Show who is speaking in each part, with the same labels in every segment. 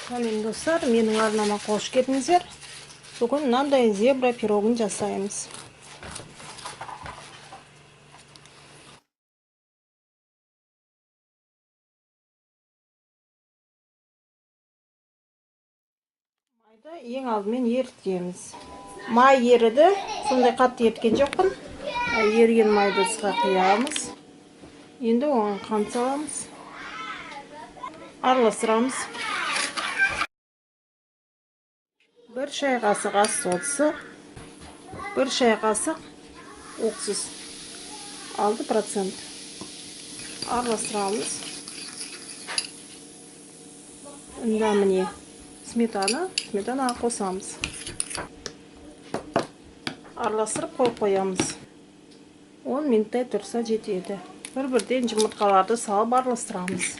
Speaker 1: Сәлем достар, менің арнама қош келдіңіздер. Бүгін мынандай зебра пирогын жасаймыз. Майды ең алдымен ерітеміз. Май еріді, сондай қатты еріткен жоқпын. Еріген майды ыдысқа құямыз. Енді оған қант саламыз. Араластырамыз. 1 шай қасық ас соусы, 1 шай қасық уксус 6%. Араластырамыз. Енді міне сметана қосамыз. Араластырып қоямыз. 10 минуттай тұрса жетеді. Бір-бірден жұмыртқаларды салып араластырамыз.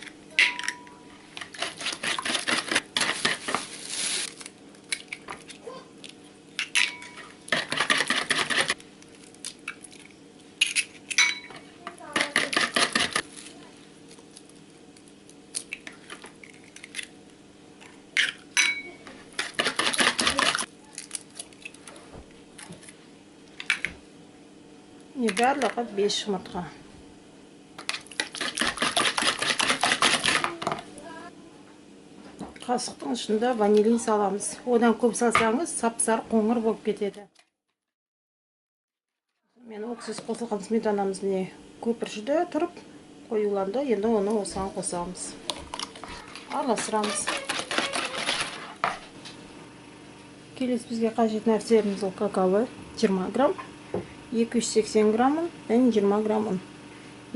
Speaker 1: Барлығы 5 жұмыртқа. Қасықтың ұшында ванилин саламыз. Одан көп салсаңыз, сап-сары қоңыр болып кетеді. Мен уксус қосылған сметанамыз міне көпіршіде тұрып қоюланды. Енді оны осыған қосамыз. Араластырамыз. Келесі бізге қажет нәрселеріміз ол какао 20 грамм. 280 грамм ұн және 20 грамм ұн.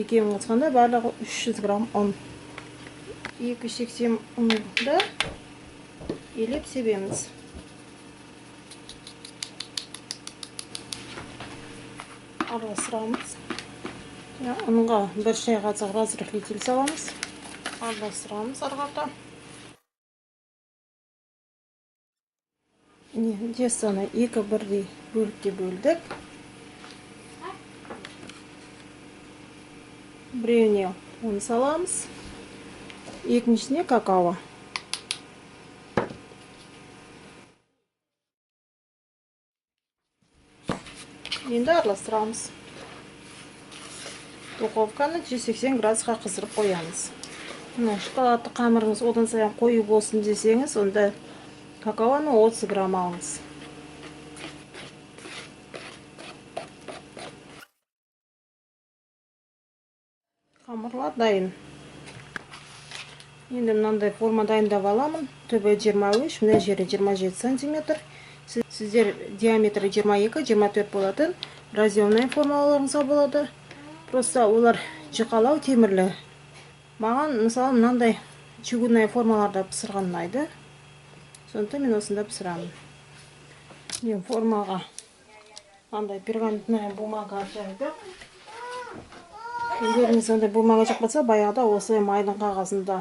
Speaker 1: Екеуін қосқанда барлығы 300 грамм ұн. 280 ұнды елеп себеміз. Араластырамыз. Ұнға 1 шай қасық разрыхлитель саламыз. Араластырамыз арқарда. Тестаны 2 бірдей бөлікке бөлдік. Біреуіне ұн саламыз. Екіншісіне какао. Енді араластырамыз. Духовканы 180 градусқа қыздырып қоямыз. Шоколадты қамырыңыз одан сайын қою болсын десеңіз, онда какаоны 30 грамм алыңыз. Қамырлар дайын. Енді мынандай форма дайындап аламын. Түбі 23, мына жері 27 сантиметр. Сіздер диаметрі 22-24 болатын разъемный формаларыңызға болады. Просто олар жұқалау темірлі. Маған мысалы мынандай чугунный формаларда пісірген ұнайды. Сондықтан мен осында пісірамын. Мен формаға мынандай пергаментная бумага жайды. Егеріңіз ондай бумага жоқ болса, баяғыда осы майдың қағазында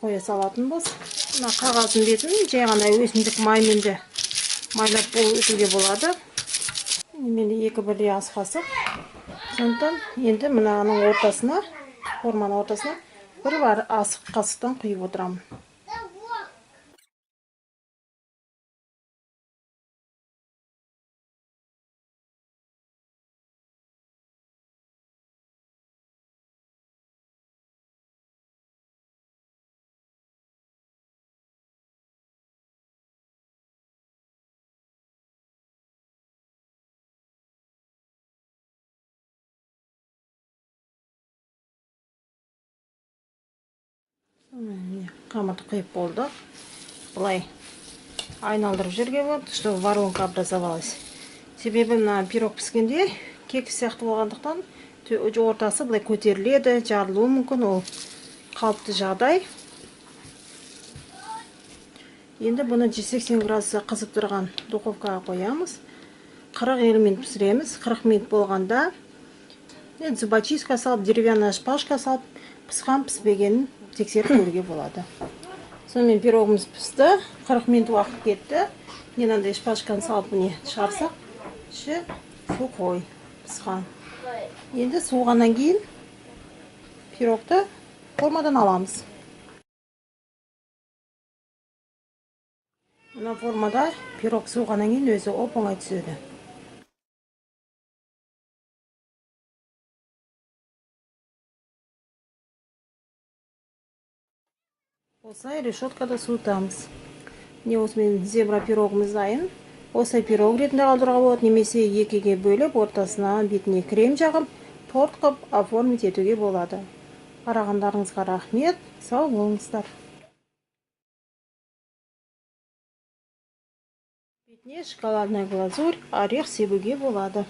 Speaker 1: қоя салатын болса. Мына қағаздың бетін жай ғана өсімдік маймен де майлап өтуге болады. Менде 2 бірдей ас қасық. Сондықтан енді мынаның ортасына, форманың ортасына 1 ас қасықтан құйып отырамын. Қамырды құйып болды. Бұлай айналдырып жерге болады, чтобы воронка образовалась. Себебі мына пирог піскенде кекс сияқты болғандықтан ортасы бұлай көтеріледі, жарылуы мүмкін, ол қалыпты жағдай. Енді бұны 180 градусқа қызып тұрған духовкаға қоямыз. 40 минут пісіреміз. 40 минут болғанда зубочистка салып, деревянная шпажка салып, піскен-піспегенін тексеріп көруге болады. Сонымен пирогымыз пісті. 40 минут уақыт кетті. Мынандай шпажканы салып шығарсақ, іші сухой піскен. Енді суығаннан кейін пирогты формадан аламыз. Мына формада пирог суығаннан кейін өзі оп-оңай түседі. Осылай решеткада суытамыз. Міне осымен зебра пирогымыз дайын. Осылай пирог ретінде қалдыруға болады, немесе екіге бөліп, ортасына бетіне крем жағып, торт қып оформить етуге болады. Қарағандарыңызға рахмет, сау болыңыздар. Бетіне шоколадный глазурь, орех себуге болады.